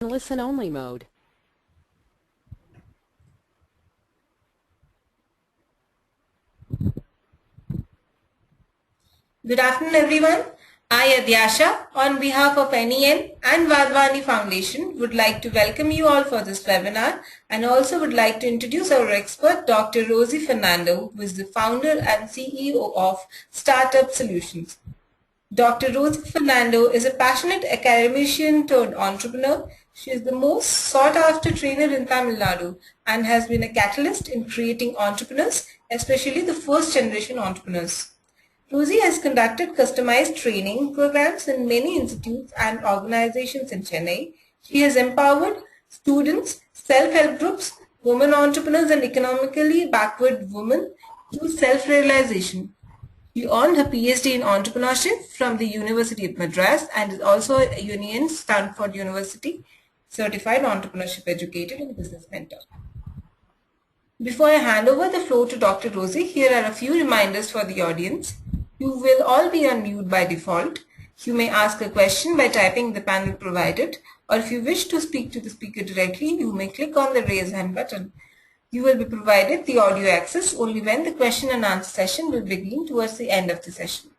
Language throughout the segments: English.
Listen-only mode. Good afternoon, everyone. I, Adyasha, on behalf of NEN and Vadvani Foundation, would like to welcome you all for this webinar and also would like to introduce our expert, Dr. Rosie Fernando, who is the founder and CEO of Startup Solutions. Dr. Rosie Fernando is a passionate academician turned entrepreneur. She is the most sought-after trainer in Tamil Nadu and has been a catalyst in creating entrepreneurs, especially the first-generation entrepreneurs. Rosie has conducted customized training programs in many institutes and organizations in Chennai. She has empowered students, self-help groups, women entrepreneurs and economically backward women through self-realization. She earned her PhD in entrepreneurship from the University of Madras and is also a Union Stanford University certified entrepreneurship educator and business mentor. Before I hand over the floor to Dr. Rosie, here are a few reminders for the audience. You will all be on mute by default. You may ask a question by typing the panel provided, or if you wish to speak to the speaker directly, you may click on the raise hand button. You will be provided the audio access only when the question and answer session will begin towards the end of the session.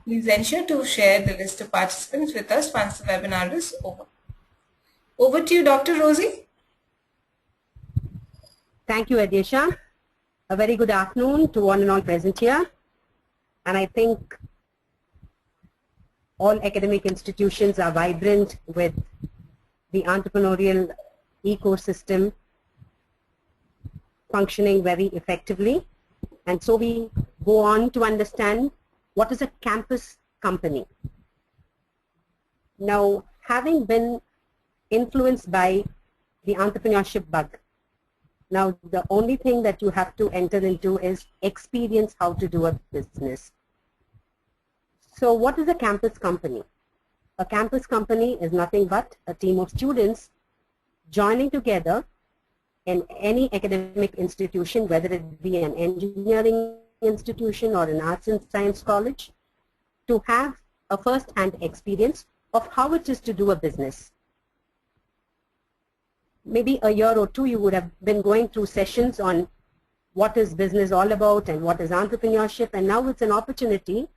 Please ensure to share the list of participants with us once the webinar is over. Over to you, Dr. Rosie. Thank you, Adyasha. A very good afternoon to one and all present here. And I think all academic institutions are vibrant with the entrepreneurial ecosystem functioning very effectively. And so we go on to understand what is a campus company. Now, having been influenced by the entrepreneurship bug, now the only thing that you have to enter into is experience how to do a business. So what is a campus company? A campus company is nothing but a team of students joining together in any academic institution, whether it be an engineering institution or an arts and science college, to have a first-hand experience of how it is to do a business. Maybe a year or two you would have been going through sessions on what is business all about and what is entrepreneurship, and now it's an opportunity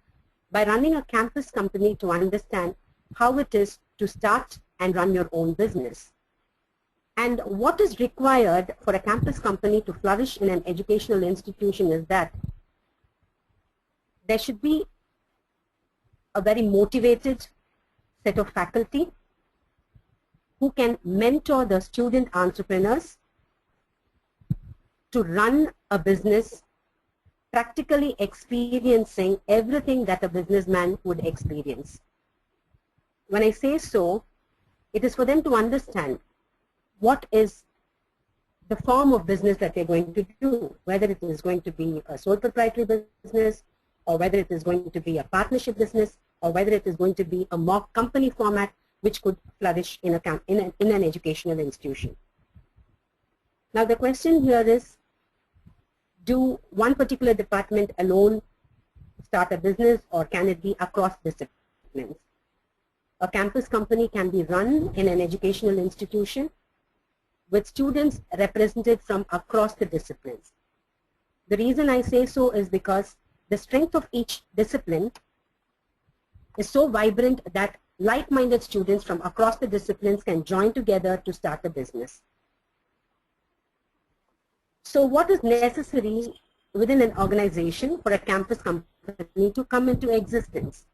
by running a campus company to understand how it is to start and run your own business. And what is required for a campus company to flourish in an educational institution is that there should be a very motivated set of faculty who can mentor the student entrepreneurs to run a business, practically experiencing everything that a businessman would experience. When I say so, it is for them to understand what is the form of business that they're going to do, whether it is going to be a sole proprietary business, or whether it is going to be a partnership business, or whether it is going to be a mock company format which could flourish in an educational institution. Now the question here is, do one particular department alone start a business, or can it be across disciplines? A campus company can be run in an educational institution with students represented from across the disciplines. The reason I say so is because the strength of each discipline is so vibrant that like-minded students from across the disciplines can join together to start a business. So what is necessary within an organization for a campus company to come into existence?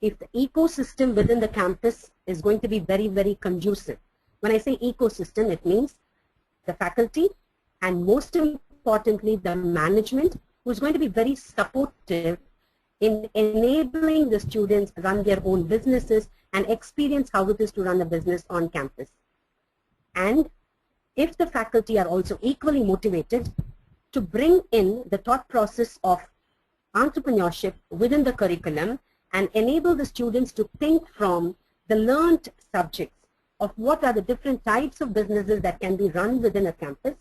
If the ecosystem within the campus is going to be very, very conducive. When I say ecosystem, it means the faculty and most importantly the management, who is going to be very supportive in enabling the students run their own businesses and experience how it is to run a business on campus. And if the faculty are also equally motivated to bring in the thought process of entrepreneurship within the curriculum and enable the students to think from the learned subjects of what are the different types of businesses that can be run within a campus,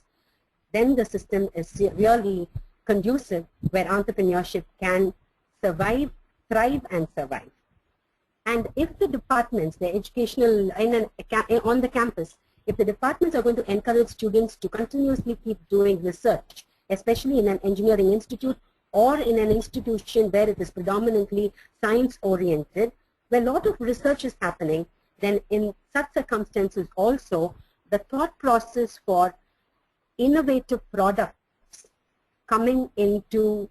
then the system is really conducive where entrepreneurship can survive, thrive and survive. And if the departments, the educational, on the campus, if the departments are going to encourage students to continuously keep doing research, especially in an engineering institute or in an institution where it is predominantly science-oriented, where a lot of research is happening, then in such circumstances also, the thought process for innovative products coming into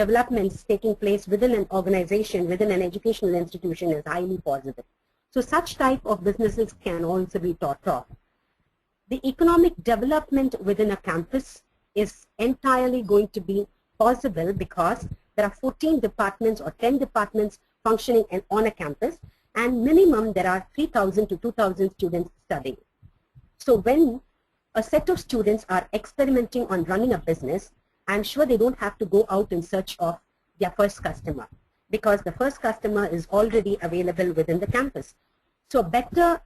developments taking place within an organization, within an educational institution is highly positive. So such type of businesses can also be thought of. The economic development within a campus is entirely going to be possible because there are 14 departments or 10 departments functioning on a campus, and minimum there are 3,000 to 2,000 students studying. So when a set of students are experimenting on running a business, I'm sure they don't have to go out in search of their first customer because the first customer is already available within the campus. So a better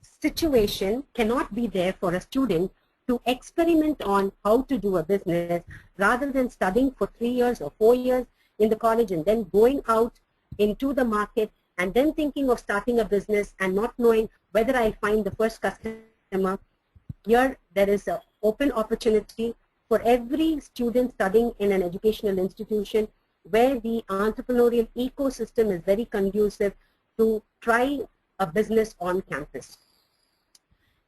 situation cannot be there for a student to experiment on how to do a business rather than studying for 3 years or 4 years in the college and then going out into the market and then thinking of starting a business and not knowing whether I find the first customer. Here there is an open opportunity for every student studying in an educational institution where the entrepreneurial ecosystem is very conducive to try a business on campus.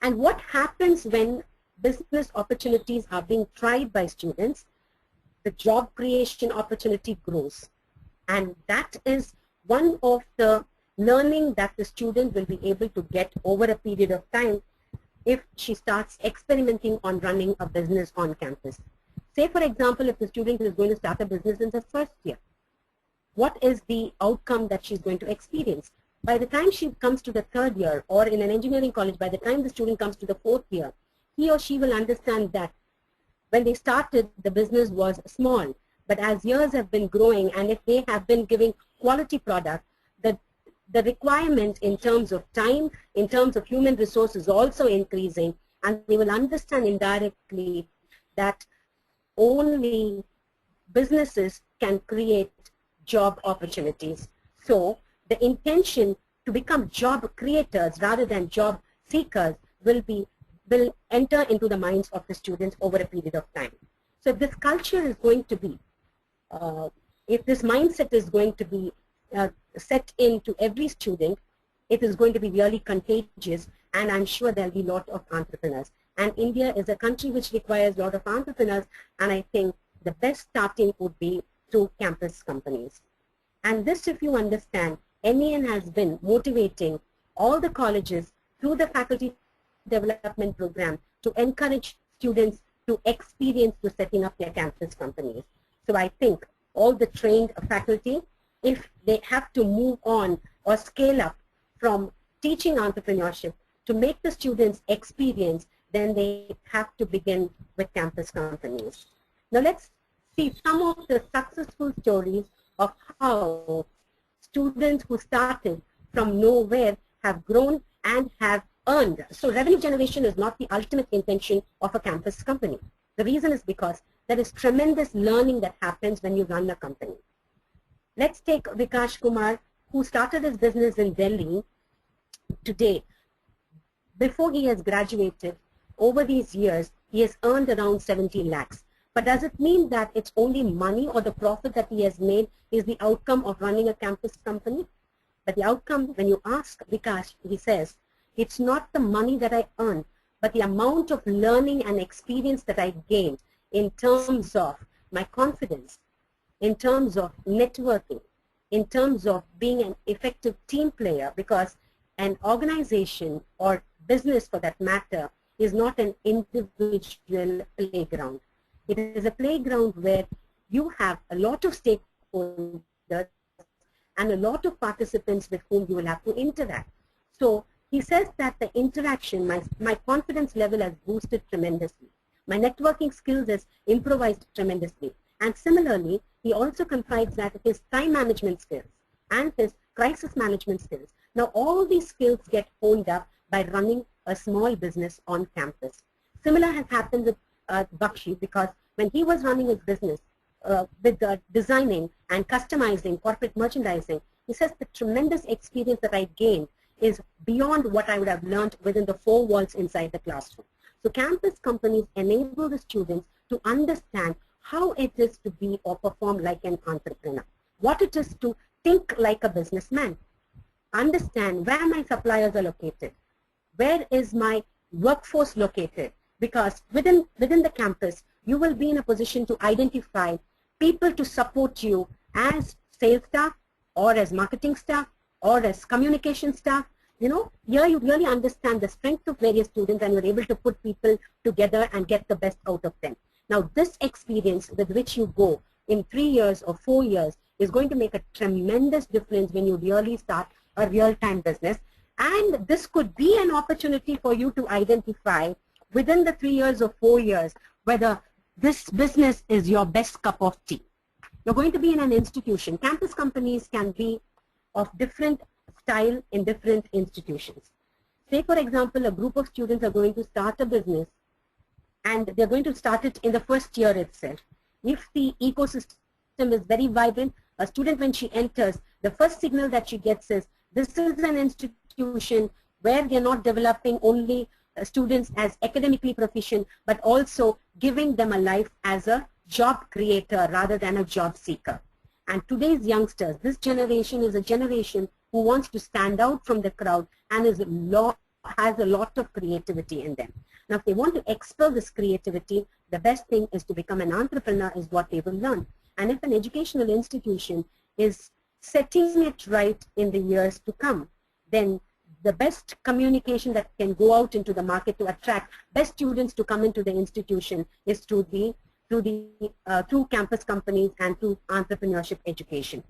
And what happens when business opportunities are being tried by students? The job creation opportunity grows. And that is one of the learning that the student will be able to get over a period of time if she starts experimenting on running a business on campus. Say, for example, if the student is going to start a business in the first year, what is the outcome that she's going to experience? By the time she comes to the third year, or in an engineering college, by the time the student comes to the fourth year, he or she will understand that when they started, the business was small. But as years have been growing, and if they have been giving quality product, the requirement in terms of time, in terms of human resources also increasing, and they will understand indirectly that only businesses can create job opportunities. So the intention to become job creators rather than job seekers will enter into the minds of the students over a period of time. So if this culture is going to be, if this mindset is going to be set into every student, it is going to be really contagious, and I'm sure there'll be a lot of entrepreneurs. And India is a country which requires a lot of entrepreneurs, and I think the best starting would be through campus companies. And this, if you understand, NEN has been motivating all the colleges through the faculty development program to encourage students to experience to setting up their campus companies. So I think all the trained faculty, if they have to move on or scale up from teaching entrepreneurship to make the students experience, then they have to begin with campus companies. Now let's see some of the successful stories of how students who started from nowhere have grown and have earned. So revenue generation is not the ultimate intention of a campus company. The reason is because there is tremendous learning that happens when you run a company. Let's take Vikash Kumar, who started his business in Delhi today. Before he has graduated, over these years, he has earned around 70 lakhs. But does it mean that it's only money or the profit that he has made is the outcome of running a campus company? But the outcome, when you ask Vikash, he says, it's not the money that I earn, but the amount of learning and experience that I gained in terms of my confidence, in terms of networking, in terms of being an effective team player, because an organization or business for that matter is not an individual playground. It is a playground where you have a lot of stakeholders and a lot of participants with whom you will have to interact. So he says that the interaction, my confidence level has boosted tremendously. My networking skills has improvised tremendously. And similarly, he also confides that his time management skills and his crisis management skills. Now all these skills get honed up by running a small business on campus. Similar has happened with Bakshi, because when he was running his business with designing and customizing corporate merchandising, he says the tremendous experience that I gained is beyond what I would have learned within the four walls inside the classroom. So campus companies enable the students to understand how it is to be or perform like an entrepreneur, what it is to think like a businessman, understand where my suppliers are located, where is my workforce located, because within the campus, you will be in a position to identify people to support you as sales staff or as marketing staff or as communication staff. You know, here you really understand the strength of various students and you're able to put people together and get the best out of them. Now, this experience with which you go in 3 years or 4 years is going to make a tremendous difference when you really start a real-time business. And this could be an opportunity for you to identify within the 3 years or 4 years whether this business is your best cup of tea. You're going to be in an institution. Campus companies can be of different style in different institutions. Say, for example, a group of students are going to start a business and they're going to start it in the first year itself. If the ecosystem is very vibrant, a student, when she enters, the first signal that she gets is, this is an institution where they're not developing only students as academically proficient, but also giving them a life as a job creator rather than a job seeker. And today's youngsters, this generation is a generation who wants to stand out from the crowd and has a lot of creativity in them. Now, if they want to expel this creativity, the best thing is to become an entrepreneur is what they will learn. And if an educational institution is setting it right in the years to come, then the best communication that can go out into the market to attract best students to come into the institution is through campus companies and through entrepreneurship education.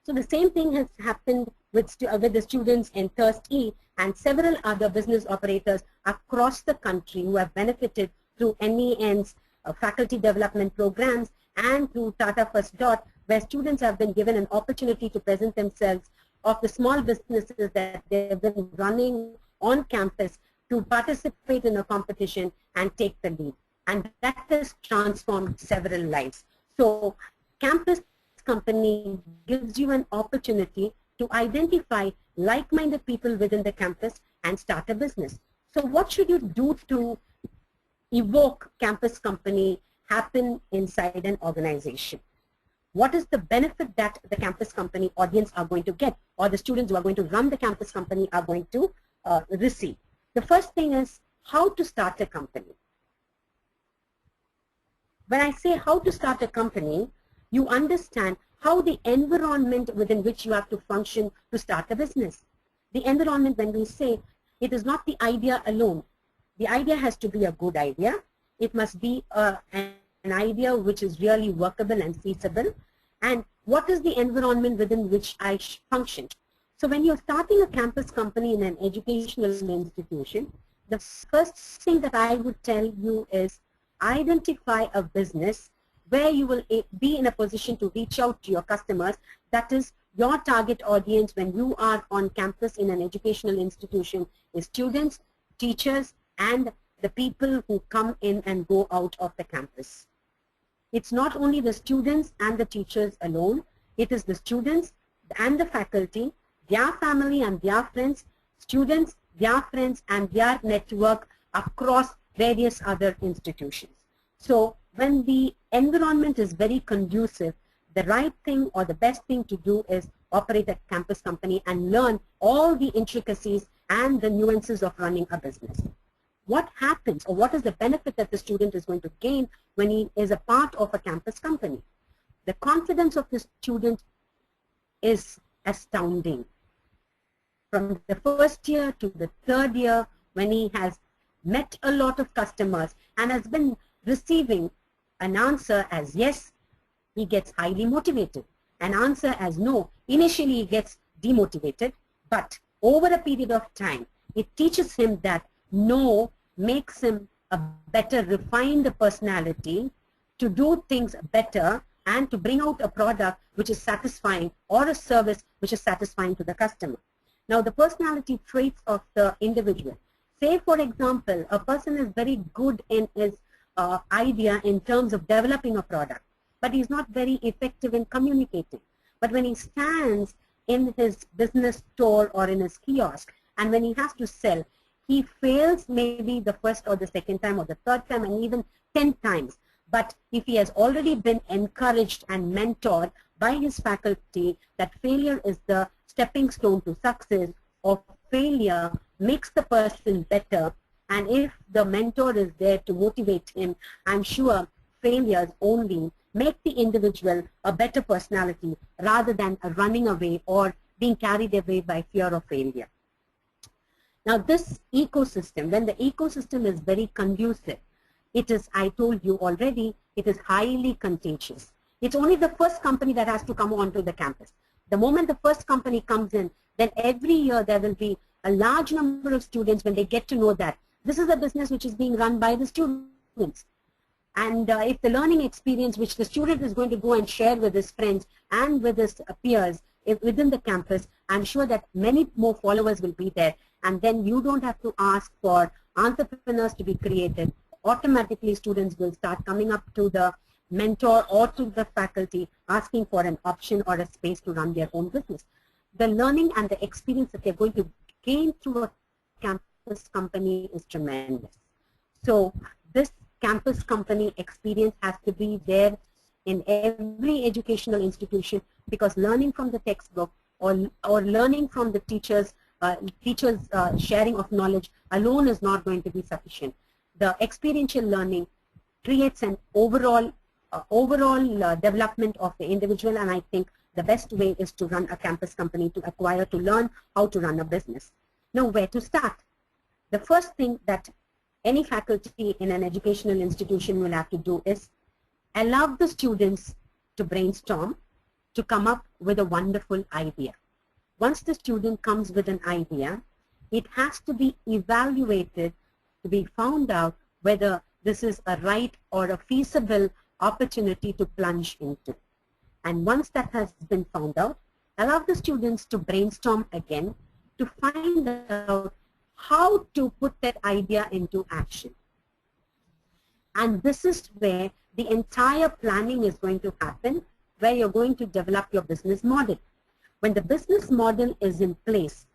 So the same thing has happened with the students in Thirst E and several other business operators across the country who have benefited through NEN's faculty development programs and through Tata First Dot, where students have been given an opportunity to present themselves of the small businesses that they have been running on campus to participate in a competition and take the lead. And that has transformed several lives. So campus company gives you an opportunity to identify like-minded people within the campus and start a business. So what should you do to evoke campus company happen inside an organization? What is the benefit that the campus company audience are going to get, or the students who are going to run the campus company are going to receive? The first thing is how to start a company. When I say how to start a company, you understand how the environment within which you have to function to start a business. The environment, when we say, it is not the idea alone. The idea has to be a good idea. It must be an idea which is really workable and feasible. And what is the environment within which I function? So when you're starting a campus company in an educational institution, the first thing that I would tell you is identify a business where you will be in a position to reach out to your customers. That is, your target audience when you are on campus in an educational institution is students, teachers, and the people who come in and go out of the campus. It's not only the students and the teachers alone. It is the students and the faculty, their family and their friends, students, their friends, and their network across various other institutions. So when the environment is very conducive, the right thing or the best thing to do is operate a campus company and learn all the intricacies and the nuances of running a business. What happens, or what is the benefit that the student is going to gain when he is a part of a campus company? The confidence of the student is astounding. From the first year to the third year, when he has met a lot of customers and has been receiving an answer as yes, he gets highly motivated. An answer as no, initially he gets demotivated, but over a period of time, it teaches him that no makes him a better refined personality to do things better and to bring out a product which is satisfying or a service which is satisfying to the customer. Now, the personality traits of the individual. Say, for example, a person is very good in his idea in terms of developing a product, but he's not very effective in communicating. But when he stands in his business store or in his kiosk, and when he has to sell, he fails maybe the first or the second time or the third time and even 10 times. But if he has already been encouraged and mentored by his faculty that failure is the stepping stone to success, or failure makes the person better, and if the mentor is there to motivate him, I'm sure failures only make the individual a better personality rather than running away or being carried away by fear of failure. Now this ecosystem, when the ecosystem is very conducive, it is, I told you already, it is highly contagious. It's only the first company that has to come onto the campus. The moment the first company comes in, then every year there will be a large number of students when they get to know that this is a business which is being run by the students. And if the learning experience which the student is going to go and share with his friends and with his peers within the campus, I'm sure that many more followers will be there. And then you don't have to ask for entrepreneurs to be created. Automatically students will start coming up to the mentor or to the faculty asking for an option or a space to run their own business. The learning and the experience that they're going to gain through a campus company is tremendous. So this campus company experience has to be there in every educational institution, because learning from the textbook or learning from the teachers sharing of knowledge alone is not going to be sufficient. The experiential learning creates an overall development of the individual, and I think the best way is to run a campus company, to learn how to run a business. Now, where to start? The first thing that any faculty in an educational institution will have to do is allow the students to brainstorm, to come up with a wonderful idea. Once the student comes with an idea, it has to be evaluated to be found out whether this is a right or a feasible opportunity to plunge into. And once that has been found out, allow the students to brainstorm again to find out how to put that idea into action. And this is where the entire planning is going to happen, where you're going to develop your business model. When the business model is in place,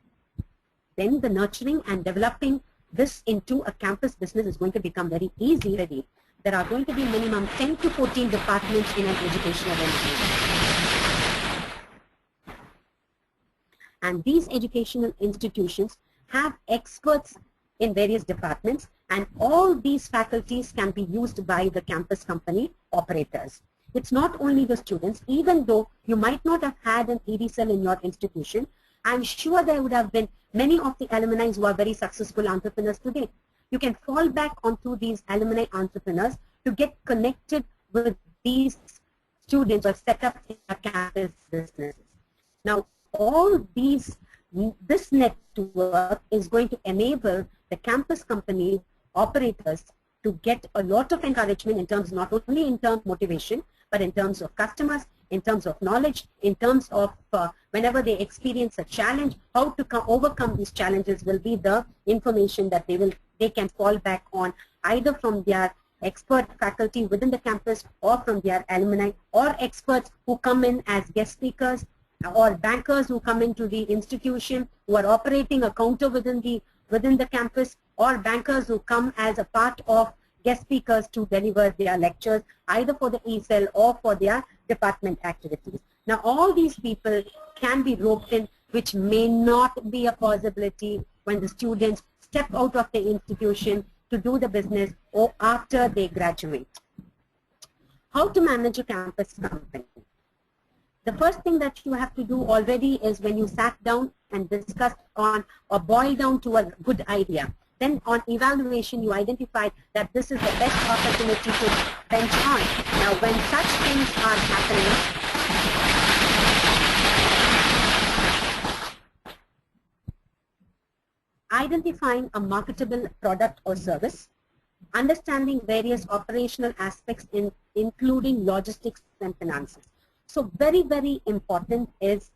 then the nurturing and developing this into a campus business is going to become very easy. There are going to be minimum 10 to 14 departments in an educational institution. And these educational institutions have experts in various departments, and all these faculties can be used by the campus company operators. It's not only the students. Even though you might not have had an ED cell in your institution, I'm sure there would have been many of the alumni who are very successful entrepreneurs today. You can fall back onto these alumni entrepreneurs to get connected with these students who are set up in a campus businesses. Now, all this network is going to enable the campus company operators to get a lot of encouragement in terms, not only in terms of motivation, but in terms of customers, in terms of knowledge, in terms of whenever they experience a challenge, how to overcome these challenges will be the information that they can fall back on, either from their expert faculty within the campus or from their alumni, or experts who come in as guest speakers, or bankers who come into the institution who are operating a counter within the campus, or bankers who come as a part of guest speakers to deliver their lectures either for the ESL or for their department activities. Now all these people can be roped in, which may not be a possibility when the students step out of the institution to do the business or after they graduate. How to manage a campus company? The first thing that you have to do already is, when you sat down and discussed on or boiled down to a good idea, then on evaluation you identified that this is the best opportunity to bench on. Now when such things are happening, identifying a marketable product or service, understanding various operational aspects including logistics and finances. So very, very important is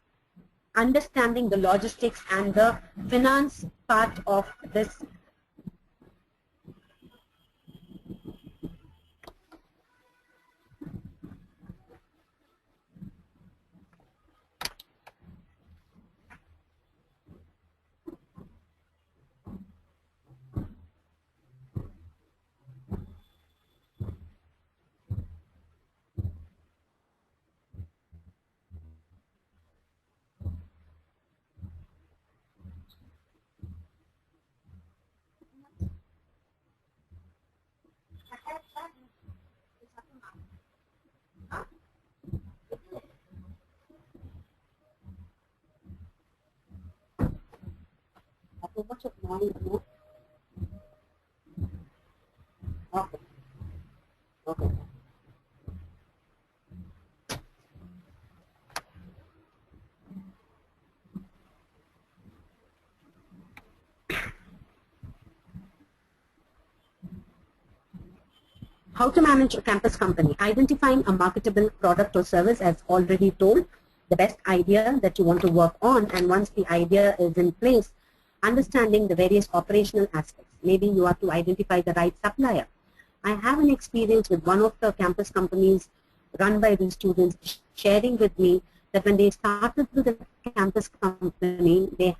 understanding the logistics and the finance part of this. much of noise? No? Okay. Okay. How to manage a campus company. Identifying a marketable product or service, as already told, the best idea that you want to work on, and once the idea is in place, understanding the various operational aspects. Maybe you have to identify the right supplier. I have an experience with one of the campus companies run by the students sharing with me that when they started with the campus company, they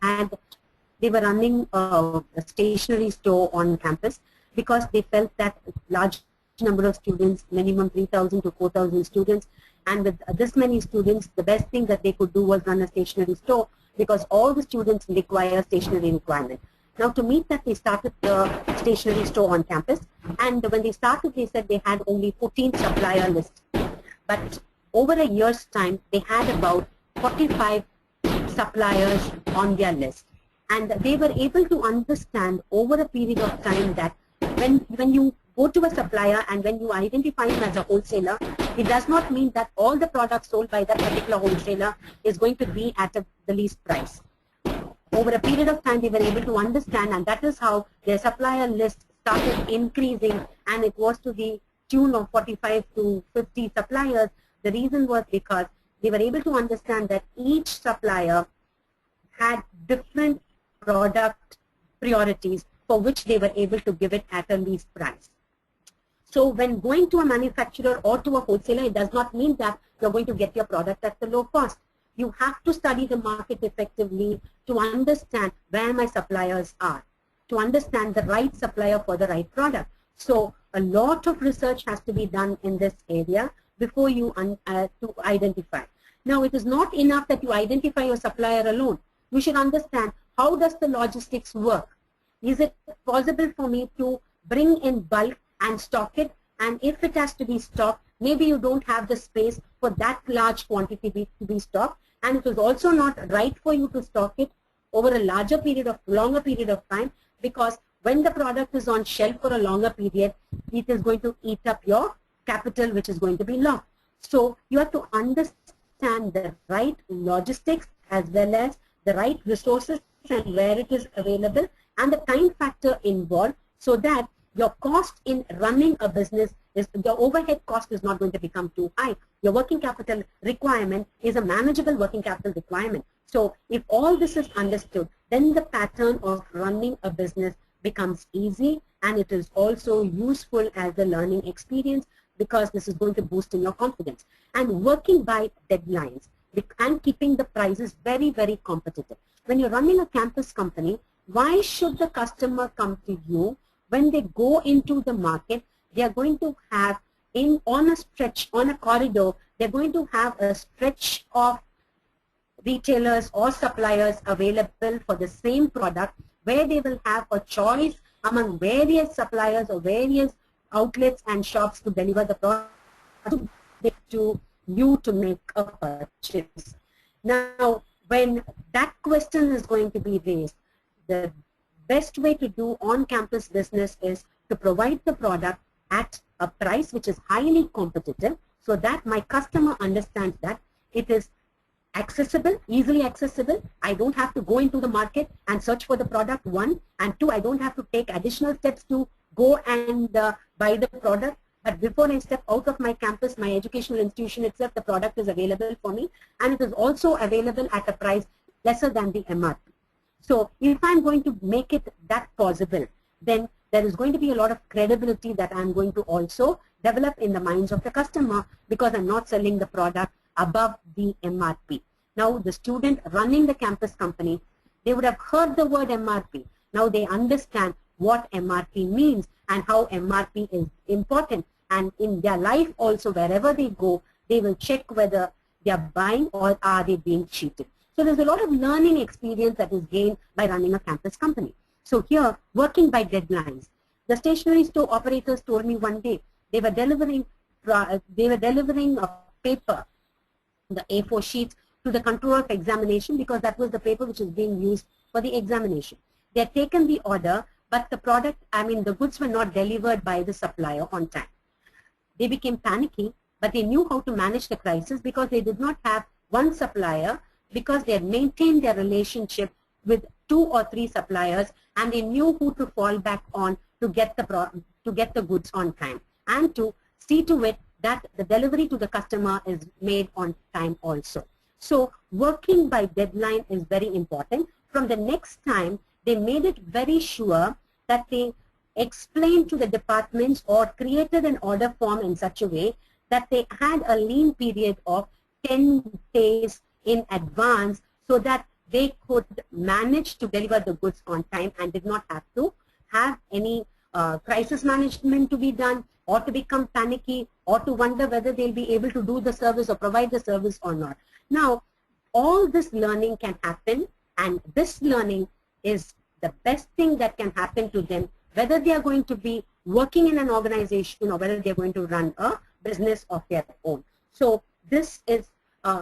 were running a stationery store on campus because they felt that large number of students, minimum 3,000 to 4,000 students, and with this many students, the best thing that they could do was run a stationery store because all the students require stationery requirement. Now to meet that, they started the stationery store on campus, and when they started, they said they had only 14 supplier lists. But over a year's time, they had about 45 suppliers on their list. And they were able to understand over a period of time that when you go to a supplier and when you identify him as a wholesaler, it does not mean that all the products sold by that particular wholesaler is going to be at the least price. Over a period of time, they were able to understand, and that is how their supplier list started increasing, and it was to the tune of 45 to 50 suppliers. The reason was because they were able to understand that each supplier had different product priorities for which they were able to give it at a least price. So when going to a manufacturer or to a wholesaler, it does not mean that you're going to get your product at the low cost. You have to study the market effectively to understand where my suppliers are, to understand the right supplier for the right product. So a lot of research has to be done in this area before you to identify. Now it is not enough that you identify your supplier alone. You should understand, how does the logistics work? Is it possible for me to bring in bulk and stock it? And if it has to be stocked, maybe you don't have the space for that large quantity to be stocked, and it is also not right for you to stock it over a longer period of time, because when the product is on shelf for a longer period, it is going to eat up your capital, which is going to be lost. So you have to understand the right logistics as well as the right resources and where it is available and the time factor involved, so that your cost in running a business is, your overhead cost is not going to become too high. Your working capital requirement is a manageable working capital requirement. So if all this is understood, then the pattern of running a business becomes easy, and it is also useful as a learning experience, because this is going to boost in your confidence. And working by deadlines and keeping the prices very, very competitive. When you're running a campus company, why should the customer come to you? When they go into the market, they are going to have on a corridor, they're going to have a stretch of retailers or suppliers available for the same product, where they will have a choice among various suppliers or various outlets and shops to deliver the product to you to make a purchase. Now, when that question is going to be raised, the best way to do on-campus business is to provide the product at a price which is highly competitive, so that my customer understands that it is accessible, easily accessible. I don't have to go into the market and search for the product, one, and two, I don't have to take additional steps to go and buy the product. But before I step out of my campus, my educational institution itself, the product is available for me, and it is also available at a price lesser than the MRP. So if I'm going to make it that possible, then there is going to be a lot of credibility that I'm going to also develop in the minds of the customer, because I'm not selling the product above the MRP. Now the student running the campus company, they would have heard the word MRP. Now they understand what MRP means and how MRP is important. And in their life also, wherever they go, they will check whether they are buying or are they being cheated. So there's a lot of learning experience that is gained by running a campus company. So here, working by deadlines. The stationery store operators told me one day they were delivering a paper, the A4 sheets, to the controller of examination, because that was the paper which is being used for the examination. They had taken the order, but the product, the goods were not delivered by the supplier on time. They became panicky, but they knew how to manage the crisis because they did not have one supplier, because they had maintained their relationship with 2 or 3 suppliers, and they knew who to fall back on to get the goods on time, and to see to it that the delivery to the customer is made on time also. So working by deadline is very important. From the next time, they made it very sure that they explained to the departments or created an order form in such a way that they had a lean period of 10 days in advance, so that they could manage to deliver the goods on time and did not have to have any crisis management to be done, or to become panicky, or to wonder whether they'll be able to do the service or provide the service or not. Now, all this learning can happen, and this learning is the best thing that can happen to them, whether they are going to be working in an organization or whether they're going to run a business of their own. So this is,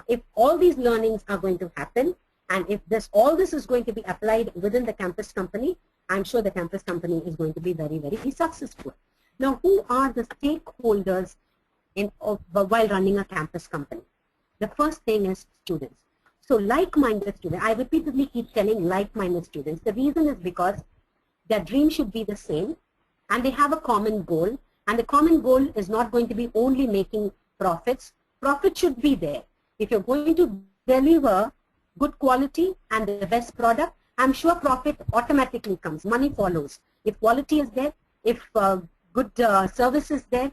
if all these learnings are going to happen, and if all this is going to be applied within the campus company, I'm sure the campus company is going to be very, very successful. Now, who are the stakeholders while running a campus company? The first thing is students. So like-minded students, I repeatedly keep telling like-minded students. The reason is because their dream should be the same, and they have a common goal, and the common goal is not going to be only making profits. Profit should be there. If you're going to deliver good quality and the best product, I'm sure profit automatically comes. Money follows. If quality is there, if good service is there,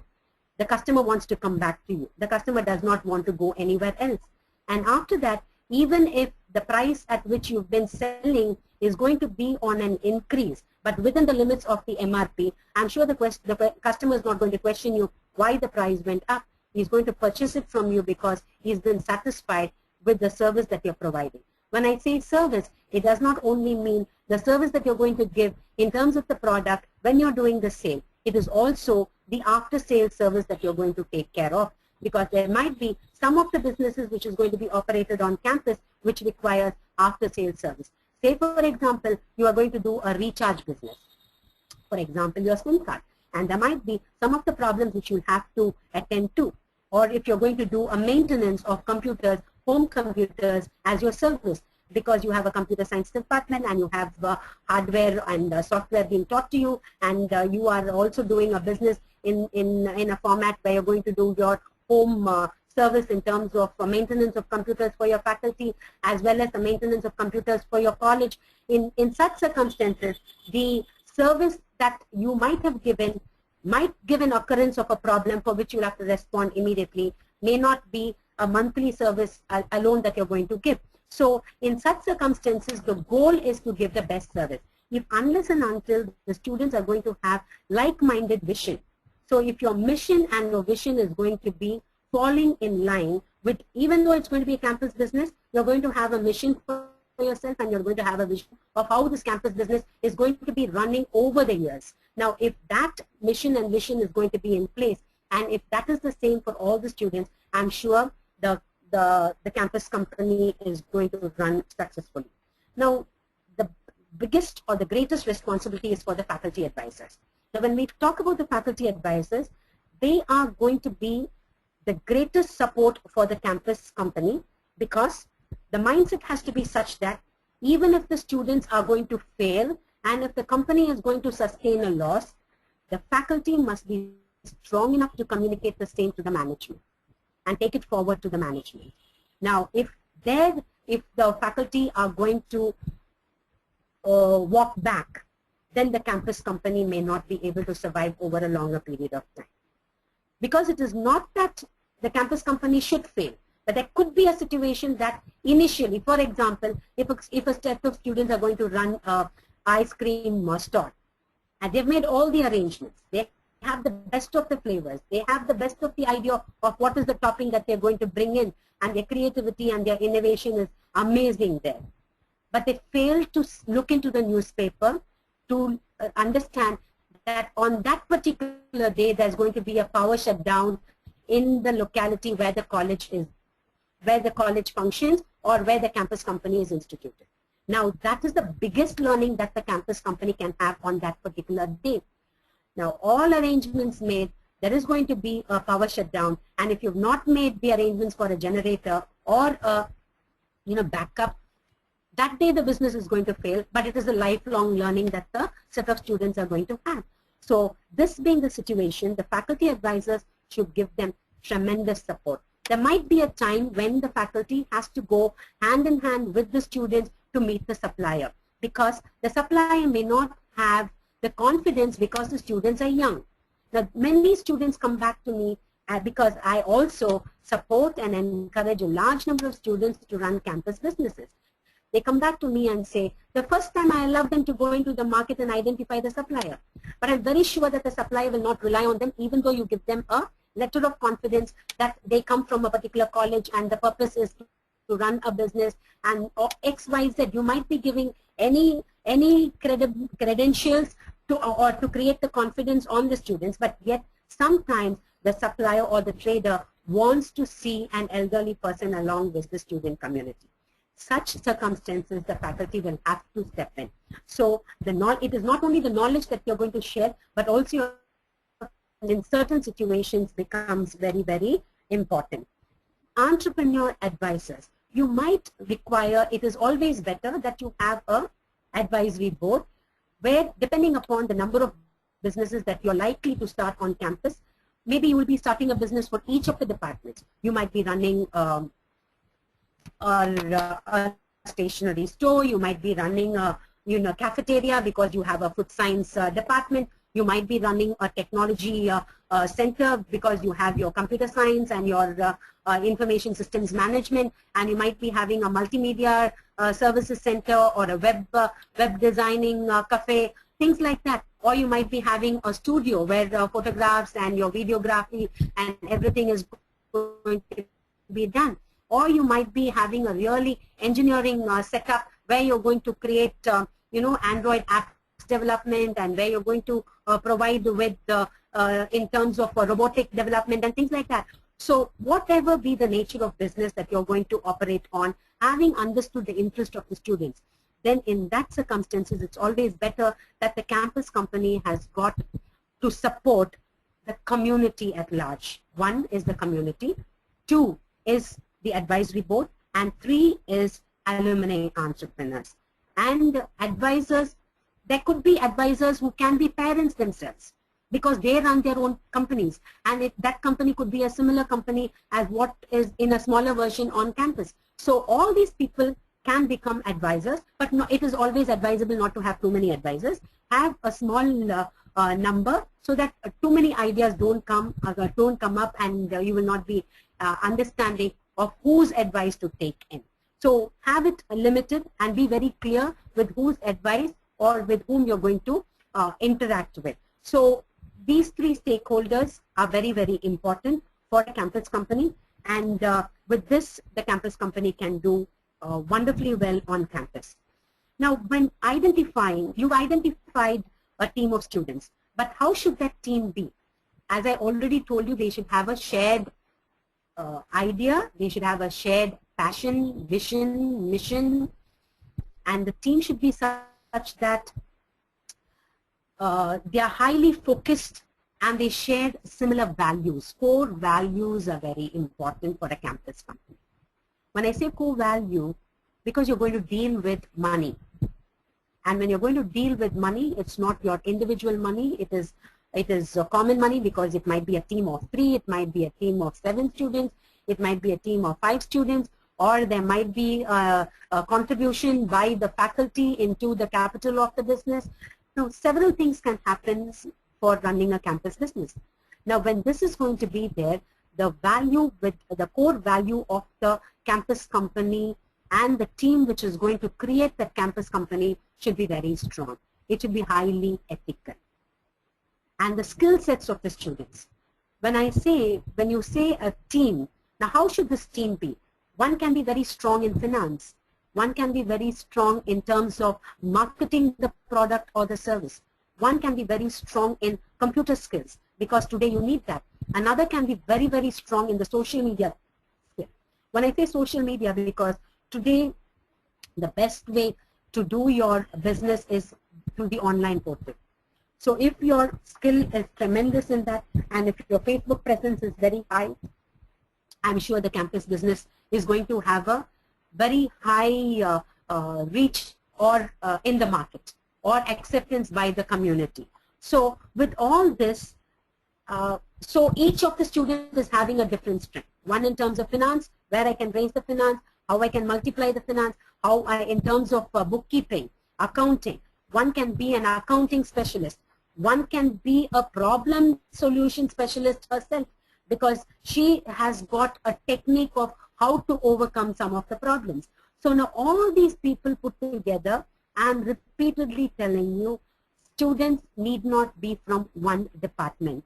the customer wants to come back to you. The customer does not want to go anywhere else. And after that, even if the price at which you've been selling is going to be on an increase, but within the limits of the MRP, I'm sure the customer is not going to question you why the price went up. He's going to purchase it from you because he's been satisfied with the service that you're providing. When I say service, it does not only mean the service that you're going to give in terms of the product when you're doing the sale. It is also the after-sales service that you're going to take care of, because there might be some of the businesses which is going to be operated on campus which requires after-sales service. Say, for example, you are going to do a recharge business. For example, your SIM card. And there might be some of the problems which you'll have to attend to. Or if you're going to do a maintenance of computers, home computers as your service, because you have a computer science department and you have hardware and software being taught to you, and you are also doing a business in a format where you're going to do your home service in terms of maintenance of computers for your faculty, as well as the maintenance of computers for your college. In such circumstances, the service that you might have given might give an occurrence of a problem for which you'll have to respond immediately, may not be a monthly service alone that you're going to give. So in such circumstances, the goal is to give the best service. If unless and until the students are going to have like-minded vision, so if your mission and your vision is going to be falling in line with, even though it's going to be a campus business, you're going to have a mission for yourself, and you're going to have a vision of how this campus business is going to be running over the years. Now, if that mission and vision is going to be in place, and if that is the same for all the students, I'm sure the campus company is going to run successfully. Now, the biggest or the greatest responsibility is for the faculty advisors. Now, when we talk about the faculty advisors, they are going to be the greatest support for the campus company, because the mindset has to be such that even if the students are going to fail and if the company is going to sustain a loss, the faculty must be strong enough to communicate the same to the management and take it forward to the management. Now, if the faculty are going to walk back, then the campus company may not be able to survive over a longer period of time. Because it is not that the campus company should fail, but there could be a situation that initially, for example, if a set of students are going to run an ice cream store, and they've made all the arrangements, they have the best of the flavors, they have the best of the idea of what is the topping that they're going to bring in, and their creativity and their innovation is amazing there. But they fail to look into the newspaper to understand that on that particular day there's going to be a power shutdown in the locality where the college is, where the college functions, or where the campus company is instituted. Now that is the biggest learning that the campus company can have on that particular day. Now all arrangements made, there is going to be a power shutdown, and if you've not made the arrangements for a generator or a backup, that day the business is going to fail, but it is a lifelong learning that the set of students are going to have. So this being the situation, the faculty advisors should give them tremendous support. There might be a time when the faculty has to go hand in hand with the students to meet the supplier, because the supplier may not have the confidence because the students are young. Now many students come back to me because I also support and encourage a large number of students to run campus businesses. They come back to me and say, the first time I allow them to go into the market and identify the supplier. But I'm very sure that the supplier will not rely on them, even though you give them a letter of confidence that they come from a particular college and the purpose is to run a business, and or X, Y, Z. You might be giving any credentials to create the confidence on the students, but yet sometimes the supplier or the trader wants to see an elderly person along with the student community. Such circumstances, the faculty will have to step in. So it is not only the knowledge that you're going to share, but also in certain situations becomes very, very important. Entrepreneur advisors, you might require, it is always better that you have a advisory board where, depending upon the number of businesses that you're likely to start on campus, maybe you will be starting a business for each of the departments. You might be running a stationery store, you might be running a cafeteria because you have a food science department, you might be running a technology center because you have your computer science and your information systems management, and you might be having a multimedia services center or a web designing cafe, things like that. Or you might be having a studio where photographs and your videography and everything is going to be done. Or you might be having a really engineering setup where you're going to create, Android apps development, and where you're going to provide with in terms of robotic development and things like that. So whatever be the nature of business that you're going to operate on, having understood the interest of the students, then in that circumstances, it's always better that the campus company has got to support the community at large. One is the community, two is the advisory board, and three is alumni entrepreneurs. And advisors, there could be advisors who can be parents themselves because they run their own companies, and that company could be a similar company as what is in a smaller version on campus. So all these people can become advisors, but no, it is always advisable not to have too many advisors. Have a small number so that too many ideas don't come up, and you will not be understanding of whose advice to take in. So have it limited and be very clear with whose advice or with whom you're going to interact with. So these three stakeholders are very, very important for a campus company, and with this the campus company can do wonderfully well on campus. Now when identifying, you've identified a team of students, but how should that team be? As I already told you, they should have a shared idea, they should have a shared passion, vision, mission, and the team should be such that they are highly focused and they share similar values. Core values are very important for a campus company. When I say core value, because you're going to deal with money, and when you're going to deal with money, it's not your individual money, it is common money, because it might be a team of 3, it might be a team of 7 students, it might be a team of 5 students, or there might be a contribution by the faculty into the capital of the business. Now, several things can happen for running a campus business. Now, when this is going to be there, the value with the core value of the campus company and the team which is going to create that campus company should be very strong. It should be highly ethical. And the skill sets of the students. When you say a team, now how should this team be? One can be very strong in finance. One can be very strong in terms of marketing the product or the service. One can be very strong in computer skills, because today you need that. Another can be very, very strong in the social media skill. When I say social media, because today the best way to do your business is through the online portal. So if your skill is tremendous in that, and if your Facebook presence is very high, I'm sure the campus business is going to have a very high reach or in the market or acceptance by the community. So with all this, so each of the students is having a different strength. One in terms of finance, where I can raise the finance, how I can multiply the finance, how I, in terms of bookkeeping, accounting, one can be an accounting specialist. One can be a problem solution specialist herself because she has got a technique of how to overcome some of the problems. So now all these people put together, I'm repeatedly telling you, students need not be from one department.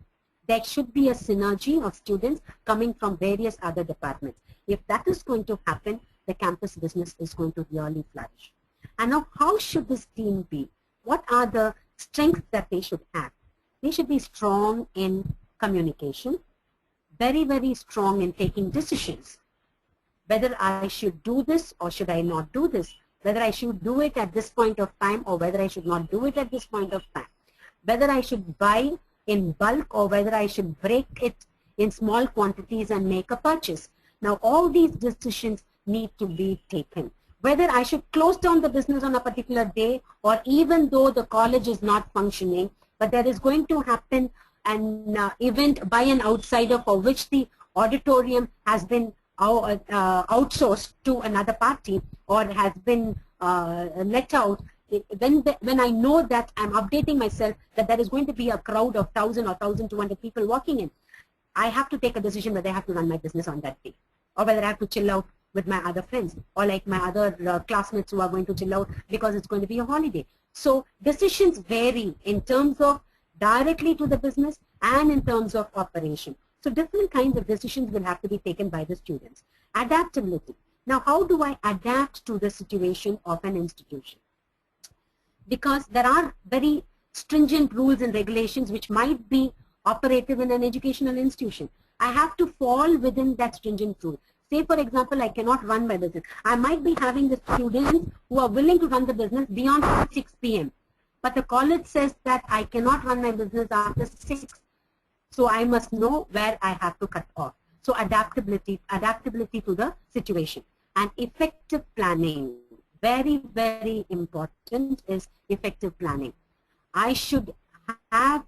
There should be a synergy of students coming from various other departments. If that is going to happen, the campus business is going to really flourish. And now how should this team be? What are the strengths that they should have? They should be strong in communication, very, very strong in taking decisions. Whether I should do this or should I not do this, whether I should do it at this point of time or whether I should not do it at this point of time, whether I should buy in bulk or whether I should break it in small quantities and make a purchase. Now all these decisions need to be taken. Whether I should close down the business on a particular day, or even though the college is not functioning, but there is going to happen an event by an outsider for which the auditorium has been outsourced to another party or has been let out. When I know that I'm updating myself that there is going to be a crowd of 1,000 or 1,200 people walking in, I have to take a decision whether I have to run my business on that day or whether I have to chill out with my other friends or like my other classmates who are going to chill out because it's going to be a holiday. So decisions vary in terms of directly to the business and in terms of operation. So different kinds of decisions will have to be taken by the students. Adaptability. Now how do I adapt to the situation of an institution? Because there are very stringent rules and regulations which might be operative in an educational institution. I have to fall within that stringent rule. Say for example, I cannot run my business. I might be having the students who are willing to run the business beyond 6 p.m. But the college says that I cannot run my business after 6. So I must know where I have to cut off. So adaptability to the situation. And effective planning. Very, very important is effective planning. I should have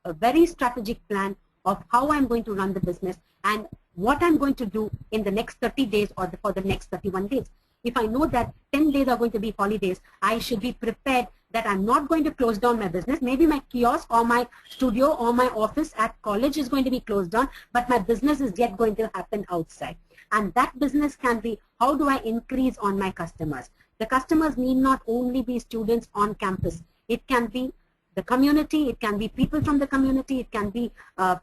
a very strategic plan of how I'm going to run the business and what I'm going to do in the next 30 days or for the next 31 days. If I know that 10 days are going to be holidays, I should be prepared that I'm not going to close down my business. Maybe my kiosk or my studio or my office at college is going to be closed down, but my business is yet going to happen outside. And that business can be, how do I increase on my customers? The customers need not only be students on campus. It can be the community, it can be people from the community, it can be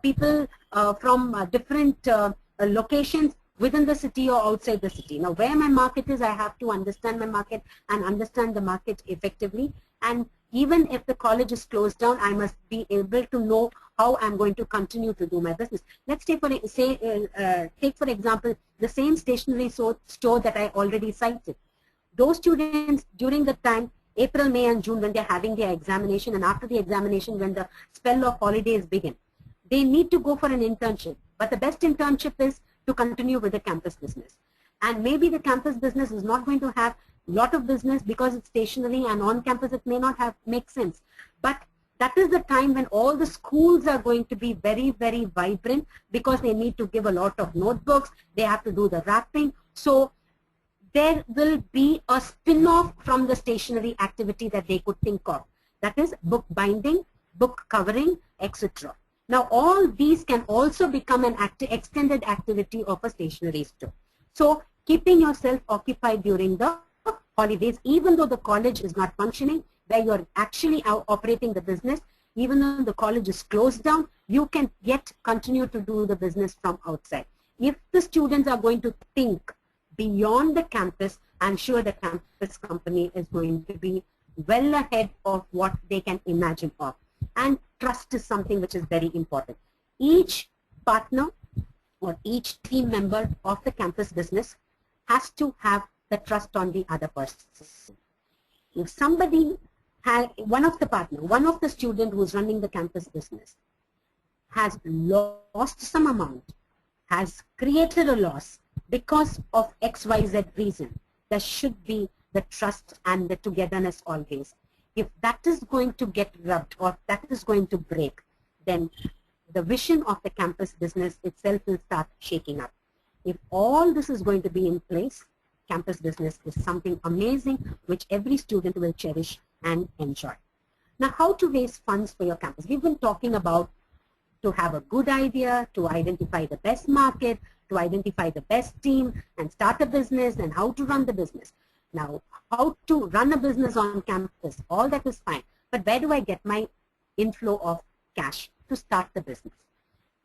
people from different locations within the city or outside the city. Now where my market is, I have to understand my market and understand the market effectively. And even if the college is closed down, I must be able to know how I'm going to continue to do my business. Let's take for example the same stationery store that I already cited. Those students during the time April, May and June when they're having their examination, and after the examination when the spell of holidays begin, they need to go for an internship. But the best internship is to continue with the campus business. And maybe the campus business is not going to have a lot of business because it's stationary, and on campus it may not make sense. But that is the time when all the schools are going to be very, very vibrant because they need to give a lot of notebooks, they have to do the wrapping. So there will be a spin-off from the stationery activity that they could think of. That is book binding, book covering, etc. Now all these can also become an extended activity of a stationery store. So keeping yourself occupied during the holidays, even though the college is not functioning, where you're actually out operating the business, even though the college is closed down, you can yet continue to do the business from outside. If the students are going to think beyond the campus, I'm sure the campus company is going to be well ahead of what they can imagine of. And trust is something which is very important. Each partner or each team member of the campus business has to have the trust on the other person. If somebody has, one of the student who's running the campus business has lost some amount, has created a loss because of XYZ reason, there should be the trust and the togetherness always. If that is going to get rubbed or that is going to break, then the vision of the campus business itself will start shaking up. If all this is going to be in place, campus business is something amazing which every student will cherish and enjoy. Now, how to raise funds for your campus? We've been talking about to have a good idea, to identify the best market, to identify the best team and start a business, and how to run the business. Now, how to run a business on campus, all that is fine. But where do I get my inflow of cash to start the business?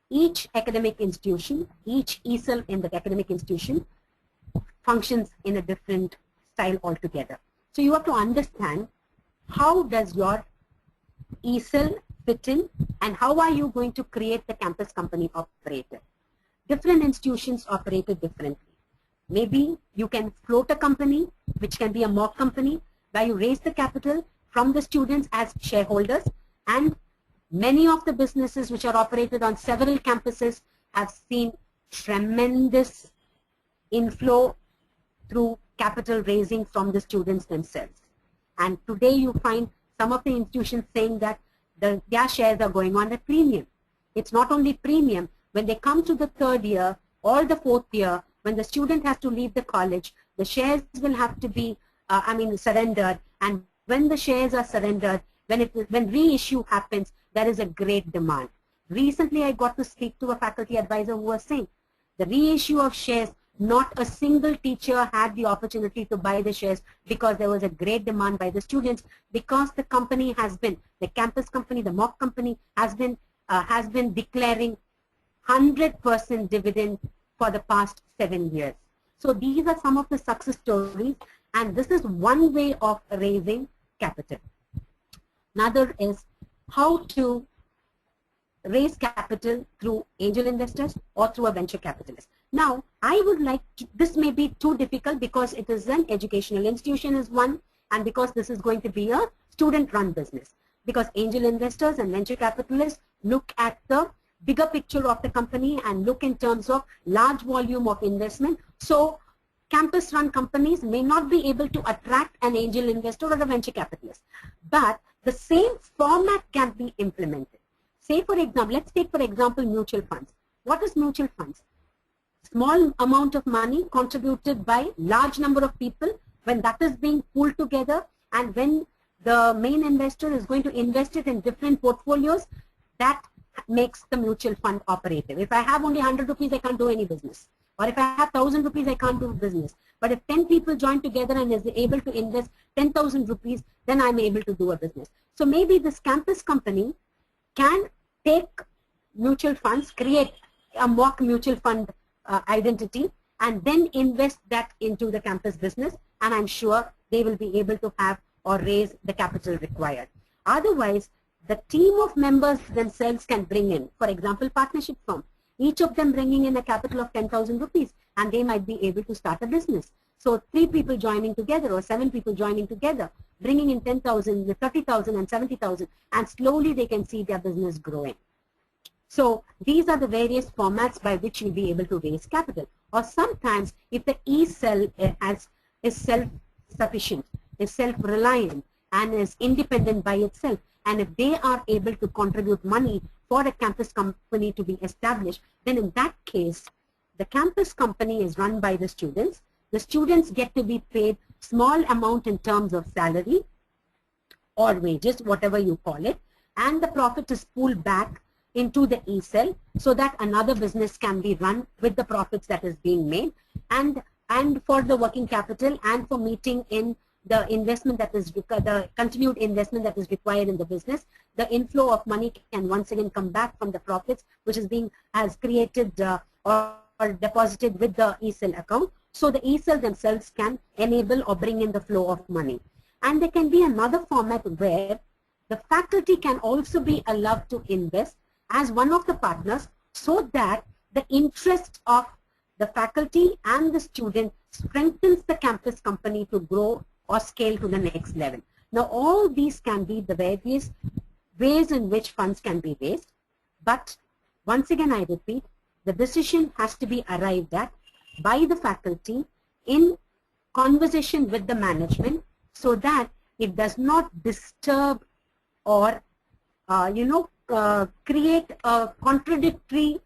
Each academic institution, each ESOL in the academic institution functions in a different style altogether. So you have to understand how does your ESOL fit in and how are you going to create the campus company operated. Different institutions operated differently. Maybe you can float a company, which can be a mock company, where you raise the capital from the students as shareholders, and many of the businesses which are operated on several campuses have seen tremendous inflow through capital raising from the students themselves. And today you find some of the institutions saying that their shares are going on at premium. It's not only premium, when they come to the third year or the fourth year, when the student has to leave the college, the shares will have to be, surrendered. And when the shares are surrendered, when reissue happens, there is a great demand. Recently, I got to speak to a faculty advisor who was saying the reissue of shares, not a single teacher had the opportunity to buy the shares because there was a great demand by the students, because the company has been, the campus company, the mock company has been declaring 100% dividend for the past 7 years. So these are some of the success stories, and this is one way of raising capital. Another is how to raise capital through angel investors or through a venture capitalist. Now, I would like to, this may be too difficult because it is an educational institution is one, and because this is going to be a student-run business. Because angel investors and venture capitalists look at the bigger picture of the company and look in terms of large volume of investment. So campus-run companies may not be able to attract an angel investor or a venture capitalist, but the same format can be implemented. Say for example, let's take for example mutual funds. What is mutual funds? Small amount of money contributed by large number of people. When that is being pulled together and when the main investor is going to invest it in different portfolios, that makes the mutual fund operative. If I have only 100 rupees, I can't do any business. Or if I have 1,000 rupees, I can't do business. But if 10 people join together and is able to invest 10,000 rupees, then I'm able to do a business. So maybe this campus company can take mutual funds, create a mock mutual fund identity, and then invest that into the campus business, and I'm sure they will be able to have or raise the capital required. Otherwise, the team of members themselves can bring in, for example, partnership firm, each of them bringing in a capital of 10,000 rupees, and they might be able to start a business. So 3 people joining together or 7 people joining together, bringing in 10,000, 30,000 and 70,000, and slowly they can see their business growing. So these are the various formats by which you'll be able to raise capital. Or sometimes if the ESOL is self-sufficient, is self-reliant, and is independent by itself, and if they are able to contribute money for a campus company to be established, then in that case, the campus company is run by the students. The students get to be paid small amount in terms of salary or wages, whatever you call it, and the profit is pulled back into the ESOL so that another business can be run with the profits that is being made, and for the working capital and for meeting in the investment that is the continued investment that is required in the business, the inflow of money can once again come back from the profits which is being created or deposited with the ESOL account. So the ESOL themselves can enable or bring in the flow of money. And there can be another format where the faculty can also be allowed to invest as one of the partners, so that the interest of the faculty and the student strengthens the campus company to grow or scale to the next level. Now all these can be the various ways in which funds can be raised, but once again I repeat, the decision has to be arrived at by the faculty in conversation with the management, so that it does not disturb or create a contradictory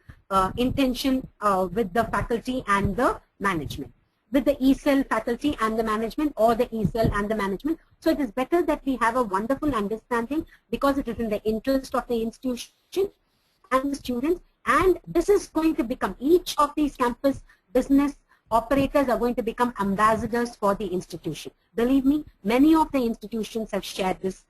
intention with the faculty and the management, with the ESL faculty and the management, or the ESL and the management. So it is better that we have a wonderful understanding, because it is in the interest of the institution and the students, and this is going to become, each of these campus business operators are going to become ambassadors for the institution. Believe me, many of the institutions have shared this,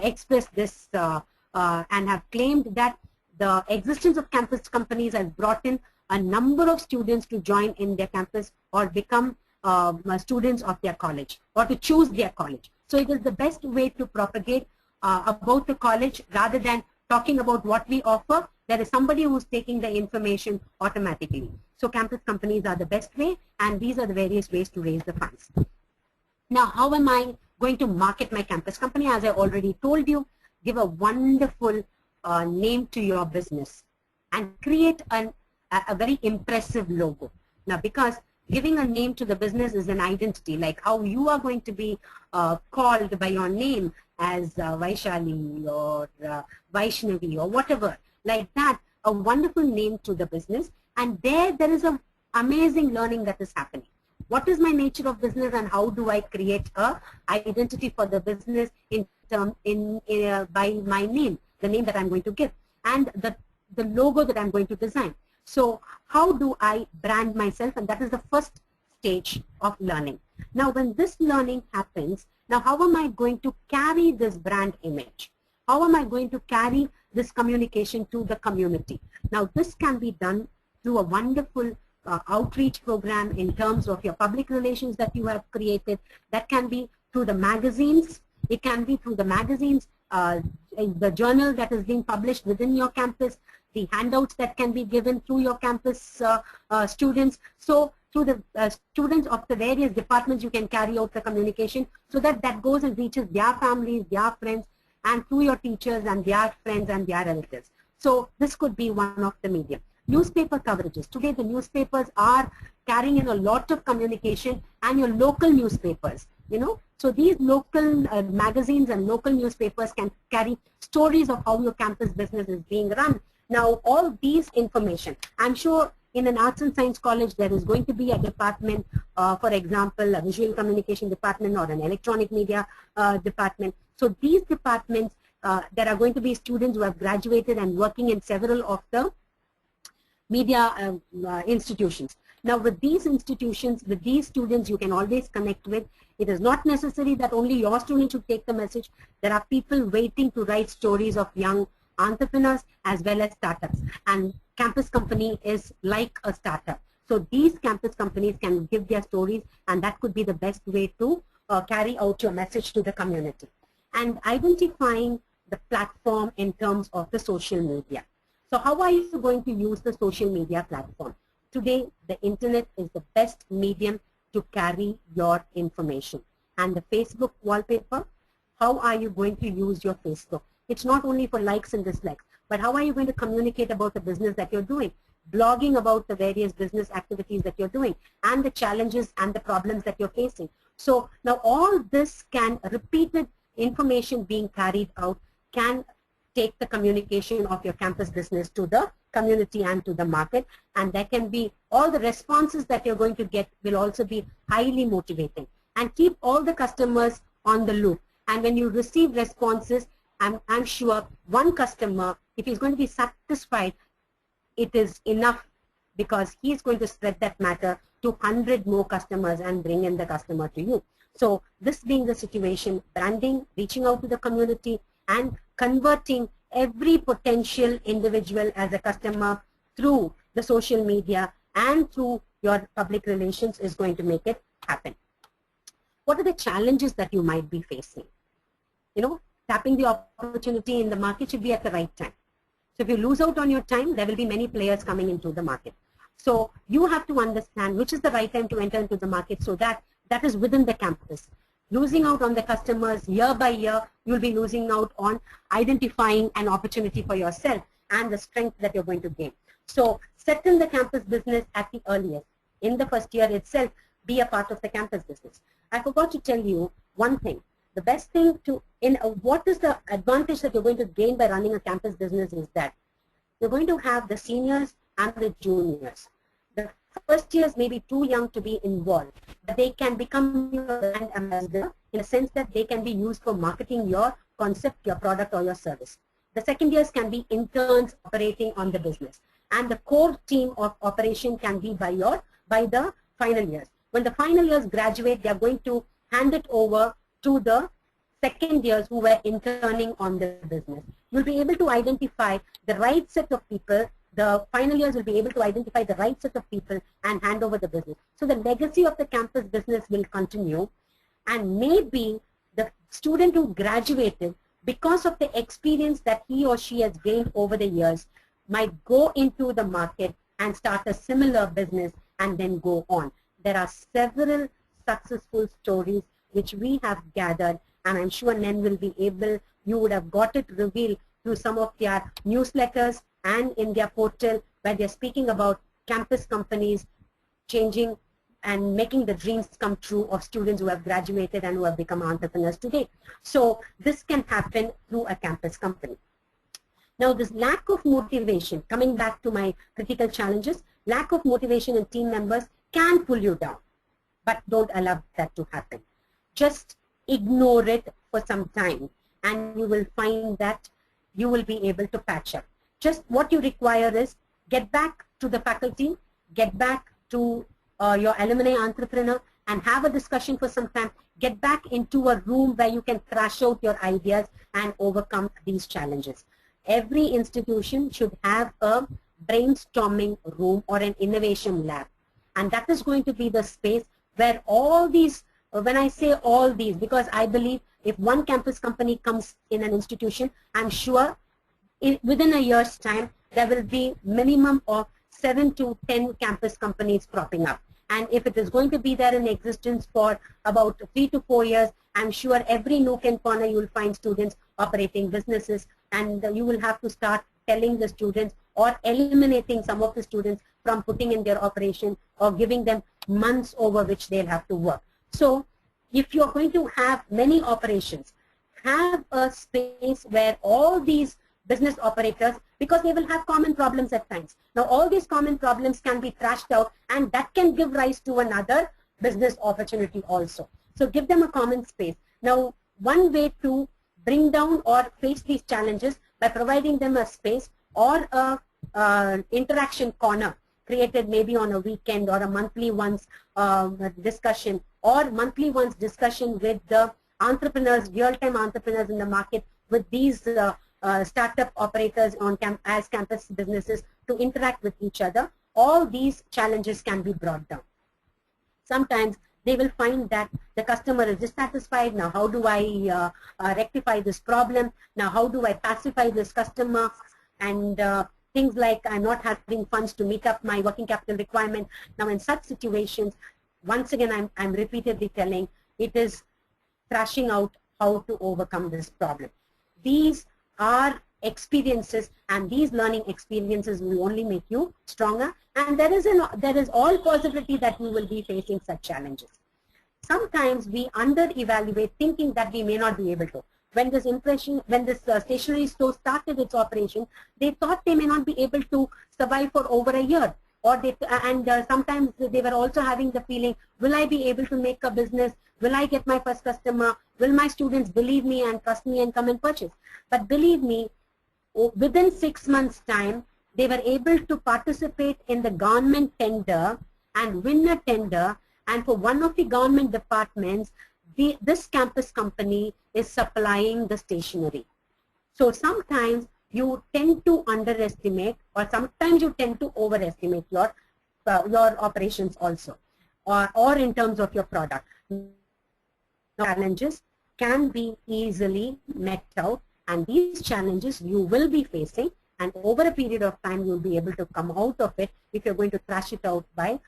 expressed this and have claimed that the existence of campus companies has brought in a number of students to join in their campus or become students of their college, or to choose their college. So it is the best way to propagate about the college, rather than talking about what we offer. There is somebody who's taking the information automatically. So campus companies are the best way, and these are the various ways to raise the funds. Now, how am I going to market my campus company? As I already told you, give a wonderful name to your business and create a very impressive logo. Now, because giving a name to the business is an identity, like how you are going to be called by your name as Vaishali or Vaishnavi or whatever, like that, a wonderful name to the business. And there is an amazing learning that is happening. What is my nature of business, and how do I create a identity for the business by my name, the name that I'm going to give, and the logo that I'm going to design. So how do I brand myself? And that is the first stage of learning. Now, when this learning happens, now how am I going to carry this brand image? How am I going to carry this communication to the community? Now, this can be done through a wonderful outreach program in terms of your public relations that you have created. That can be through the magazines. It can be through the magazines, the journal that is being published within your campus, the handouts that can be given through your campus students. So through the students of the various departments, you can carry out the communication, so that that goes and reaches their families, their friends, and through your teachers and their friends and their relatives. So this could be one of the medium. Newspaper coverages. Today the newspapers are carrying in a lot of communication, and your local newspapers, so these local magazines and local newspapers can carry stories of how your campus business is being run. Now, all these information, I'm sure in an arts and science college there is going to be a department, for example, a visual communication department or an electronic media department. So these departments, there are going to be students who have graduated and working in several of the media institutions. Now, with these institutions, with these students, you can always connect with. It is not necessary that only your students should take the message. There are people waiting to write stories of young entrepreneurs as well as startups. And campus company is like a startup. So these campus companies can give their stories, and that could be the best way to carry out your message to the community. And identifying the platform in terms of the social media. So how are you going to use the social media platform? Today, the internet is the best medium to carry your information. And the Facebook wallpaper, how are you going to use your Facebook? It's not only for likes and dislikes, but how are you going to communicate about the business that you're doing? Blogging about the various business activities that you're doing, and the challenges and the problems that you're facing. So now all this can, repeated information being carried out, can take the communication of your campus business to the community and to the market, and there can be all the responses that you're going to get will also be highly motivating, and keep all the customers on the loop. And when you receive responses, I'm sure one customer, if he's going to be satisfied, it is enough, because he's going to spread that matter to 100 more customers and bring in the customer to you. So this being the situation, branding, reaching out to the community, and converting every potential individual as a customer through the social media and through your public relations is going to make it happen. What are the challenges that you might be facing? Tapping the opportunity in the market should be at the right time. So if you lose out on your time, there will be many players coming into the market. So you have to understand which is the right time to enter into the market, so that is within the campus. losing out on the customers year by year. You'll be losing out on identifying an opportunity for yourself and the strength that you're going to gain. So set in the campus business at the earliest. In the first year itself, be a part of the campus business. I forgot to tell you one thing. The best thing what is the advantage that you're going to gain by running a campus business is that you're going to have the seniors and the juniors. The first years may be too young to be involved, but they can become your brand ambassador in a sense that they can be used for marketing your concept, your product, or your service. The second years can be interns operating on the business, and the core team of operation can be by the final years. When the final years graduate, they are going to hand it over to the second years who were interning on the business. You'll be able to identify the right set of people. The final years will be able to identify the right set of people and hand over the business. So the legacy of the campus business will continue, and maybe the student who graduated, because of the experience that he or she has gained over the years, might go into the market and start a similar business and then go on. There are several successful stories which we have gathered, and I'm sure Nen will be able, you would have got it revealed through some of their newsletters and in their portal, where they're speaking about campus companies changing and making the dreams come true of students who have graduated and who have become entrepreneurs today. So this can happen through a campus company. Now this lack of motivation, coming back to my critical challenges, lack of motivation in team members can pull you down, but don't allow that to happen. Just ignore it for some time, and you will find that you will be able to patch up. Just what you require is get back to the faculty, get back to your alumni entrepreneur, and have a discussion for some time. Get back into a room where you can thrash out your ideas and overcome these challenges. Every institution should have a brainstorming room or an innovation lab, and that is going to be the space where all these, when I say all these, because I believe if one campus company comes in an institution, I'm sure within a year's time there will be minimum of 7 to 10 campus companies cropping up. And if it is going to be there in existence for about 3 to 4 years, I'm sure every nook and corner you will find students operating businesses, and you will have to start telling the students or eliminating some of the students from putting in their operation or giving them months over which they'll have to work. So if you're going to have many operations, have a space where all these business operators, because they will have common problems at times. Now all these common problems can be thrashed out, and that can give rise to another business opportunity also. So give them a common space. Now one way to bring down or face these challenges by providing them a space or a interaction corner created maybe on a weekend or a monthly once discussion, or monthly once discussion with the entrepreneurs, real-time entrepreneurs in the market, with these startup operators on as campus businesses to interact with each other. All these challenges can be brought down. Sometimes they will find that the customer is dissatisfied. Now how do I rectify this problem? Now how do I pacify this customer? And things like I'm not having funds to meet up my working capital requirement. Now in such situations, once again I'm repeatedly telling, it is thrashing out how to overcome this problem. These are experiences, and these learning experiences will only make you stronger, and there is all possibility that we will be facing such challenges. Sometimes we under-evaluate, thinking that we may not be able to. When this stationery store started its operation, they thought they may not be able to survive for over a year. Or sometimes they were also having the feeling, will I be able to make a business? Will I get my first customer? Will my students believe me and trust me and come and purchase? But believe me, within 6 months' time, they were able to participate in the government tender and win a tender. And for one of the government departments, this campus company is supplying the stationery. So sometimes you tend to underestimate, or sometimes you tend to overestimate your operations also, or in terms of your product. Challenges can be easily met out, and these challenges you will be facing, and over a period of time you will be able to come out of it if you're going to thrash it out by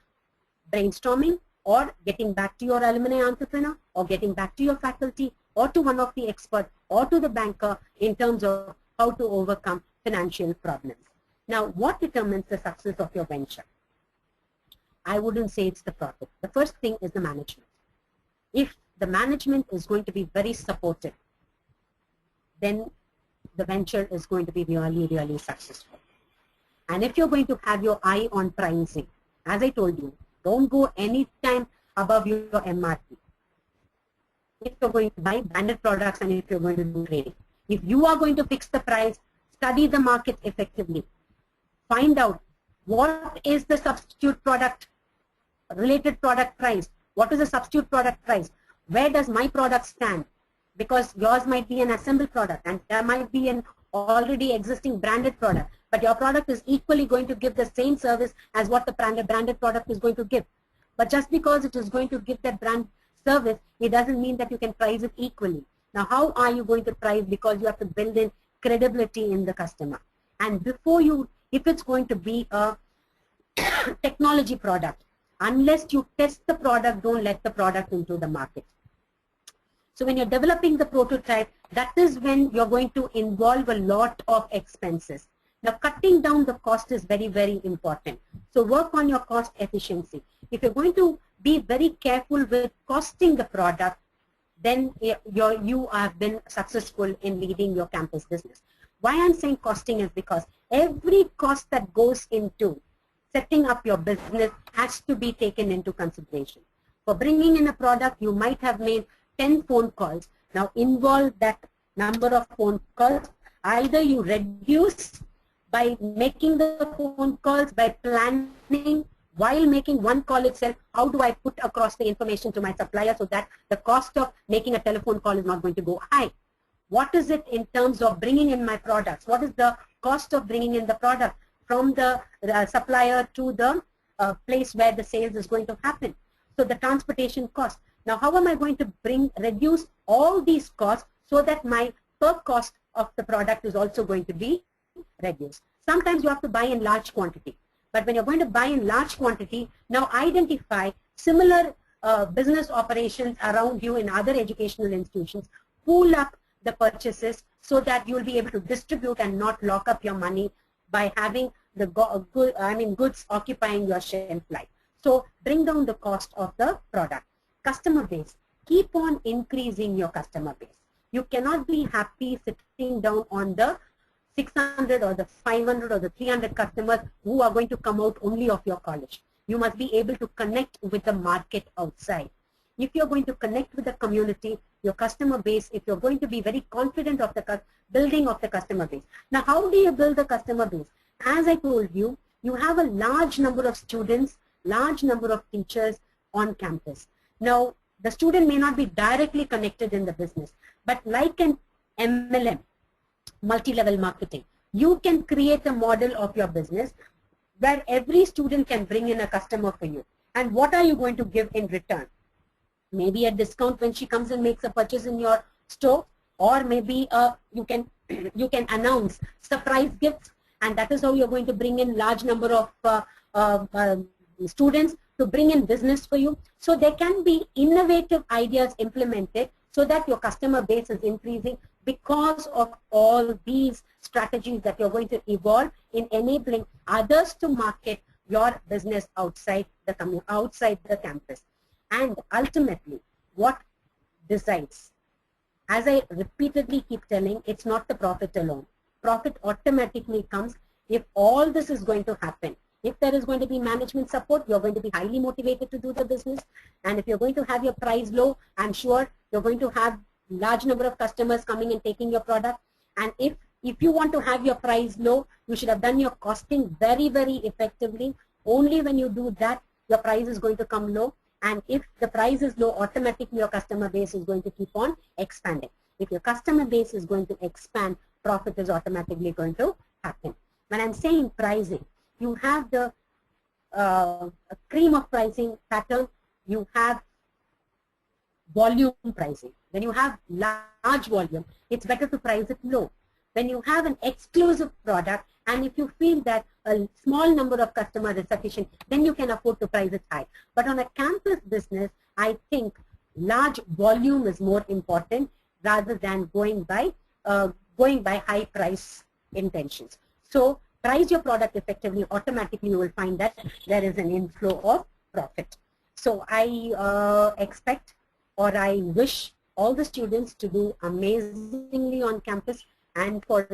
brainstorming, or getting back to your alumni entrepreneur, or getting back to your faculty, or to one of the experts, or to the banker in terms of how to overcome financial problems. Now, what determines the success of your venture? I wouldn't say it's the profit. The first thing is the management. If the management is going to be very supportive, then the venture is going to be really, really successful. And if you're going to have your eye on pricing, as I told you, don't go any time above your MRP. If you're going to buy branded products and if you're going to do trading, if you are going to fix the price, study the market effectively. Find out what is the substitute product, related product price. What is the substitute product price? Where does my product stand? Because yours might be an assembled product and there might be an already existing branded product, but your product is equally going to give the same service as what the branded product is going to give. But just because it is going to give that brand service, it doesn't mean that you can price it equally. Now, how are you going to price? Because you have to build in credibility in the customer. And before you, if it's going to be a technology product, unless you test the product, don't let the product into the market. So when you're developing the prototype, that is when you're going to involve a lot of expenses. Now, cutting down the cost is very, very important. So work on your cost efficiency. If you're going to be very careful with costing the product, then you have been successful in leading your campus business. Why I'm saying costing is because every cost that goes into setting up your business has to be taken into consideration. For bringing in a product, you might have made 10 phone calls. Now involve that number of phone calls. Either you reduce by making the phone calls, by planning while making one call itself, how do I put across the information to my supplier so that the cost of making a telephone call is not going to go high. What is it in terms of bringing in my products? What is the cost of bringing in the product from the supplier to the place where the sales is going to happen? So the transportation cost. Now, how am I going to reduce all these costs so that my per cost of the product is also going to be reduced? Sometimes you have to buy in large quantity. But when you're going to buy in large quantity, now identify similar business operations around you in other educational institutions, pool up the purchases so that you'll be able to distribute and not lock up your money by having the goods occupying your shelf life. So bring down the cost of the product. Customer base. Keep on increasing your customer base. You cannot be happy sitting down on the 600 or the 500 or the 300 customers who are going to come out only of your college. You must be able to connect with the market outside. If you're going to connect with the community, your customer base, if you're going to be very confident of the building of the customer base. Now, how do you build the customer base? As I told you, you have a large number of students, large number of teachers on campus. Now, the student may not be directly connected in the business, but like an MLM, multi-level marketing, you can create a model of your business where every student can bring in a customer for you. And what are you going to give in return? Maybe a discount when she comes and makes a purchase in your store, or maybe you can announce surprise gifts, and that is how you're going to bring in large number of students to bring in business for you. So there can be innovative ideas implemented so that your customer base is increasing because of all these strategies that you're going to evolve in enabling others to market your business outside the campus. And ultimately, what decides? As I repeatedly keep telling, it's not the profit alone. Profit automatically comes if all this is going to happen. If there is going to be management support, you're going to be highly motivated to do the business. And if you're going to have your price low, I'm sure you're going to have large number of customers coming and taking your product. And if you want to have your price low, you should have done your costing very, very effectively. Only when you do that, your price is going to come low. And if the price is low, automatically your customer base is going to keep on expanding. If your customer base is going to expand, profit is automatically going to happen. When I'm saying pricing, you have the cream of pricing pattern, you have volume pricing. When you have large volume, it's better to price it low. When you have an exclusive product, And if you feel that a small number of customers is sufficient, then you can afford to price it high. But on a campus business, I think large volume is more important rather than going by high price intentions. So price your product effectively, automatically you will find that there is an inflow of profit. So I expect, or I wish all the students to do amazingly on campus, and for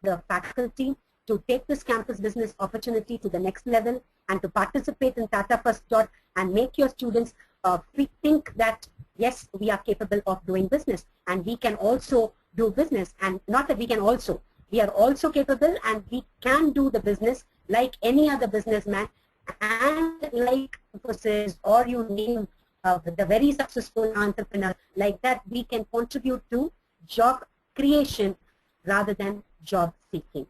the faculty to take this campus business opportunity to the next level and to participate in Tata First Dot and make your students think that yes, we are capable of doing business and we can also do business, and not that we can also, we are also capable and we can do the business like any other businessman, and like Infosys, or you name the very successful entrepreneur, like that we can contribute to job creation rather than job seeking.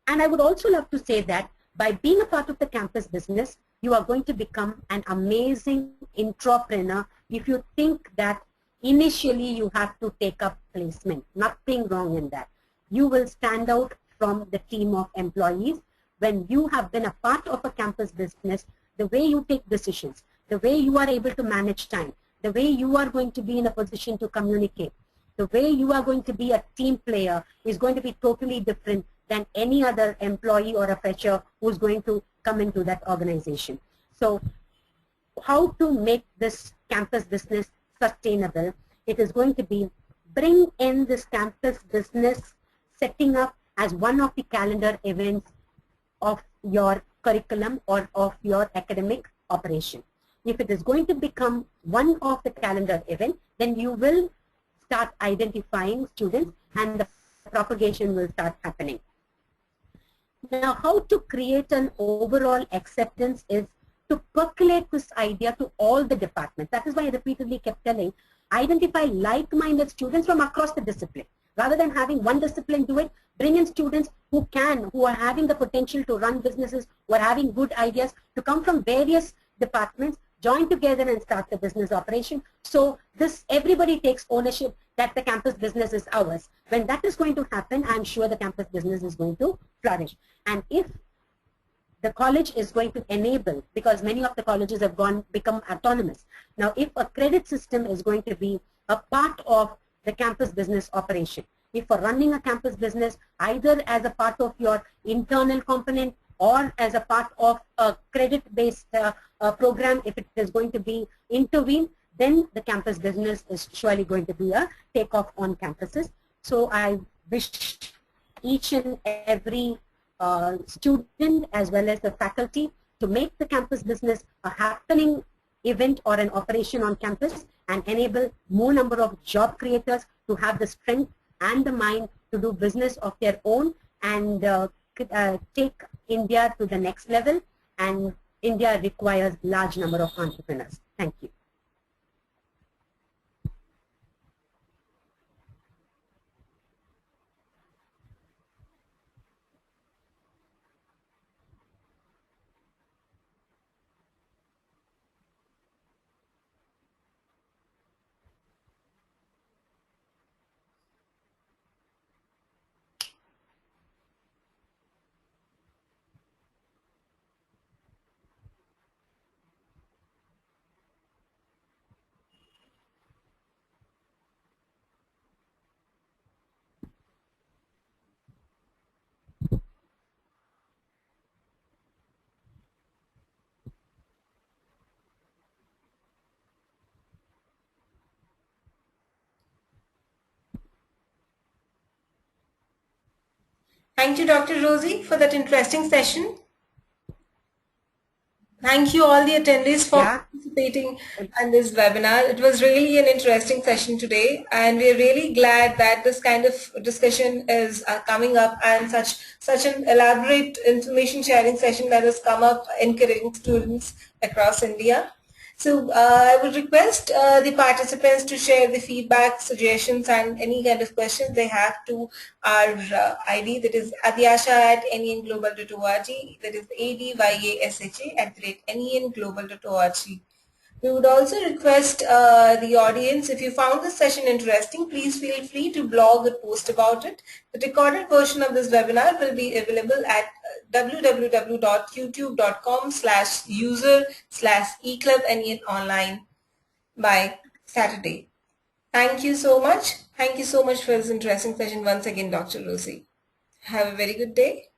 And I would also love to say that by being a part of the campus business, you are going to become an amazing entrepreneur if you think that initially you have to take up placement. Nothing wrong in that. You will stand out from the team of employees when you have been a part of a campus business. The way you take decisions, the way you are able to manage time, the way you are going to be in a position to communicate, the way you are going to be a team player is going to be totally different than any other employee or a fresher who's going to come into that organization. So how to make this campus business sustainable? It is going to be bring in this campus business setting up as one of the calendar events of your curriculum or of your academic operation. If it is going to become one of the calendar events, then you will start identifying students and the propagation will start happening. Now, how to create an overall acceptance is to percolate this idea to all the departments. That is why I repeatedly kept telling, identify like-minded students from across the discipline. Rather than having one discipline do it, bring in students who are having the potential to run businesses, who are having good ideas, to come from various departments, join together and start the business operation. So this, everybody takes ownership that the campus business is ours. When that is going to happen, I'm sure the campus business is going to flourish. And if the college is going to enable, because many of the colleges have become autonomous. Now, if a credit system is going to be a part of the campus business operation, if for running a campus business, either as a part of your internal component or as a part of a credit-based program, if it is going to be intervened, then the campus business is surely going to be a takeoff on campuses. So I wish each and every student as well as the faculty to make the campus business a happening event or an operation on campus and enable more number of job creators to have the strength and the mind to do business of their own and take India to the next level. And India requires large number of entrepreneurs. Thank you. Thank you, Dr. Rosie, for that interesting session. Thank you all the attendees for participating in this webinar. It was really an interesting session today, and we're really glad that this kind of discussion is coming up, and such an elaborate information sharing session that has come up encouraging students across India. So I would request the participants to share the feedback, suggestions, and any kind of questions they have to our ID, that is adyasha@nenglobal.org, that is adyasha@nenglobal.org. We would also request the audience, if you found this session interesting, please feel free to blog or post about it. The recorded version of this webinar will be available at www.youtube.com/user/eclubNEN by Saturday. Thank you so much. Thank you so much for this interesting session once again, Dr. Rosie. Have a very good day.